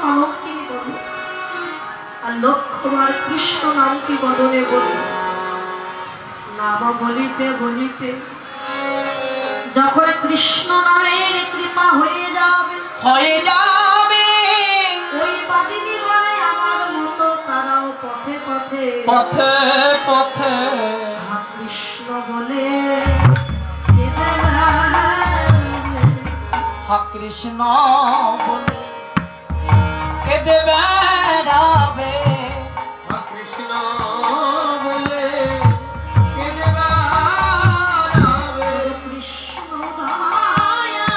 কলঙ্কিনী বলো আর লক্ষ্যবার কৃষ্ণ নামটি বদনে বলো। নাম বলিতে বলিতে যখন কৃষ্ণ নামের কৃপা হয়ে যাবে ওই বাদিনী গণে আমার মতো তারাও পথে পথে পথে পথে কৃষ্ণ বলে কৃষ্ণ বলে কেঁদে বেড়াবে কৃষ্ণ বলে কেঁদে বেড়াবে কৃষ্ণ দয়া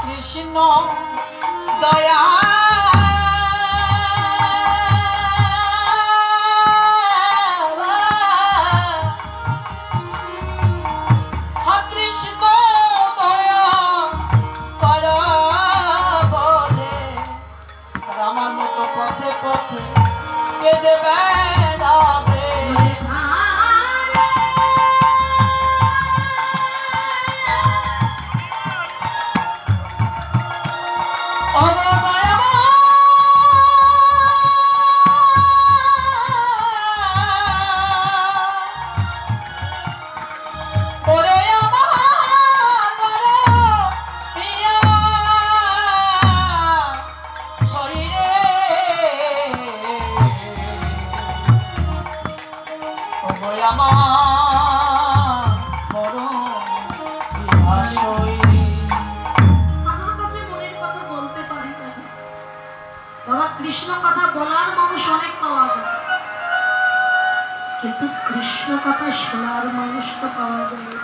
কৃষ্ণ দয়া কৃষ্ণ কথা বলার মানুষ অনেক পাওয়া যায় কিন্তু কৃষ্ণ কথা শোনার মানুষ তো পাওয়া যায়।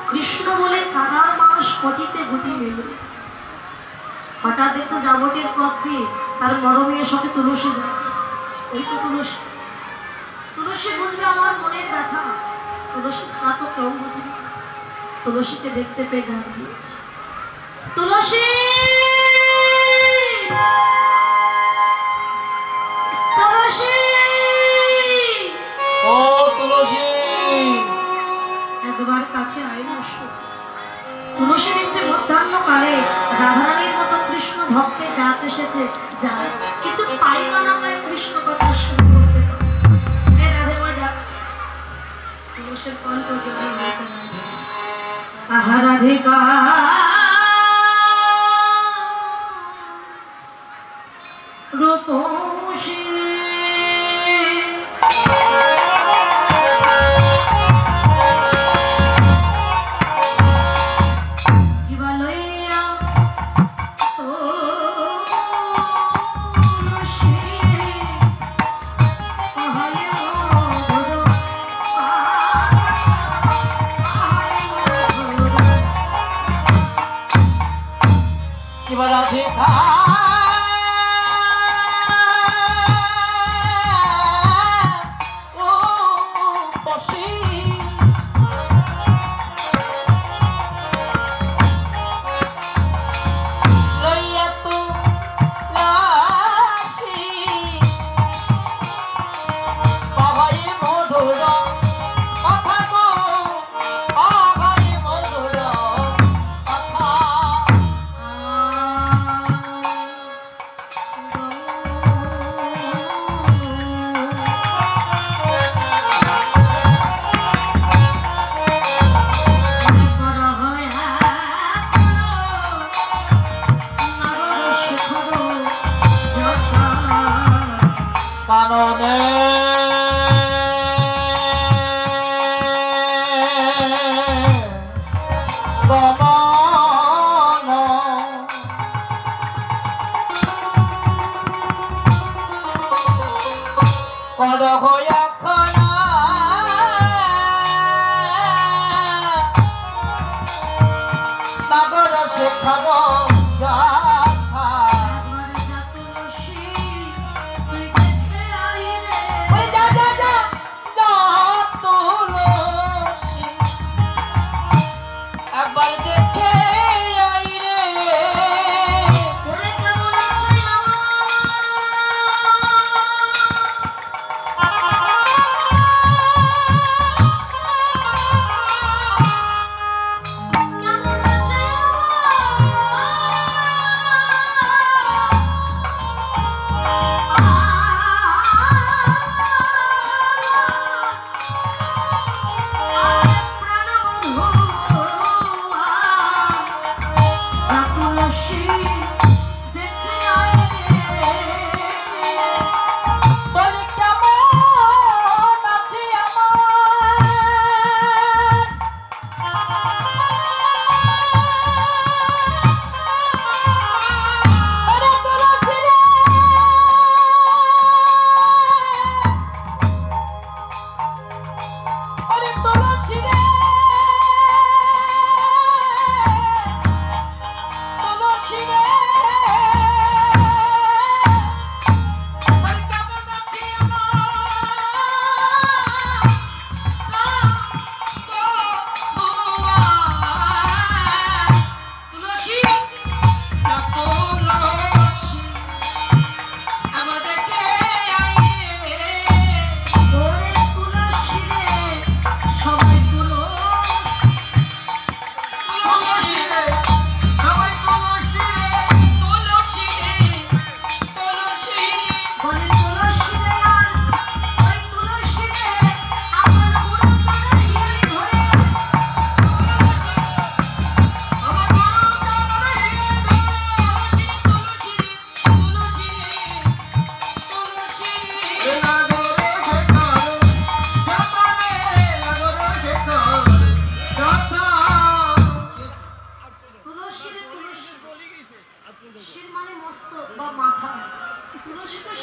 কৃষ্ণ বলে কাদার মানুষ কোটিতে গুটি মেলে। হঠাৎ দেখতে যাবটের পথ দিয়ে তার মরমের সাথে তুলসী গাছ, ওই তো তুলসী। তুলসী বুঝবে আমার মনের ব্যথা, তুলসী ছাড়া তো কেউ বুঝবে। তুলসীকে দেখতে পেয়ে গান দিয়েছে, তুলসী তুলসী ও তুলসী একবার কাছে আয় না। তুলসী দেখছে মধ্যাহ্নকালে রাধারানীর মতো কৃষ্ণ ভক্তের ডাক এসেছে, যা কিছু পাই বা না পায় কৃষ্ণ কথা শুরু করতে পারে। রাধেমা যাচ্ছে, তুলসীর কণ্ঠ জড়িয়ে গেছে, আহা রাধিকা রূপসী রাধিকা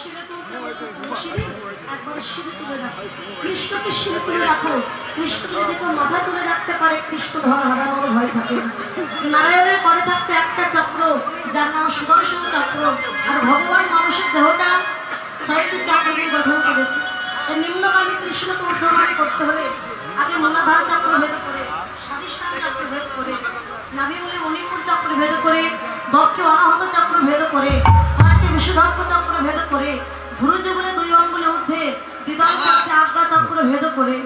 শিরে তুলতে বলছে শিরে একবার শিরে তুলে রাখো কৃষ্ণকে শিরে তুলে রাখো কৃষ্ণকে যদি কেউ মাথা তুলে রাখতে পারে কৃষ্ণ ধরা হারানোর ভয় থাকে না নারায়ণের পরে থাকতে একটা চক্র যার নাম সুদর্শন চক্র আর ভগবান মানুষের দেহটা 6টি চক্র দিয়ে গঠন করেছে এই নিম্নগামী কৃষ্ণকে ঊর্ধ্বগামী করতে হলে আগে মূলাধার চক্র ভেদ করে স্বাধিষ্ঠান চক্র ভেদ করে নাভিমূলে মণিপুর চক্র ভেদ করে বক্ষে অনাহত চক্র ভেদ করে কণ্ঠে বিশুদ্ধ চক্র ভেদ করে ভুরুযুগলে 2 অঙ্গুলে উঠে দ্বিদল থাকতে আজ্ঞা চক্র ভেদ করে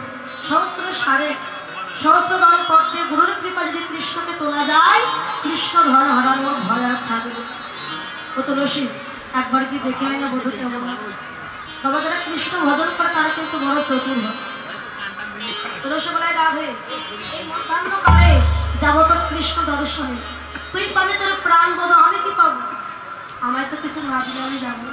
সহস্র দল পথে গুরুর কৃপা যদি কৃষ্ণকে তোলা যায় কৃষ্ণ ধর হারানোর ভয় আর থাকবে ও তুলসী একবার কি দেখে আয় না বধূ কেমন আছে তবে যারা কৃষ্ণ ভজন করে তারা কিন্তু বড় চতুর হয় তুলসী বলে রাধে এই মধ্যাহ্ন করে যাবো তোর কৃষ্ণ দর্শনে তুই পাবি তোর প্রাণ বোধ আমি কি পাবো আমায় তো কিছু না দিলে আমি যাবো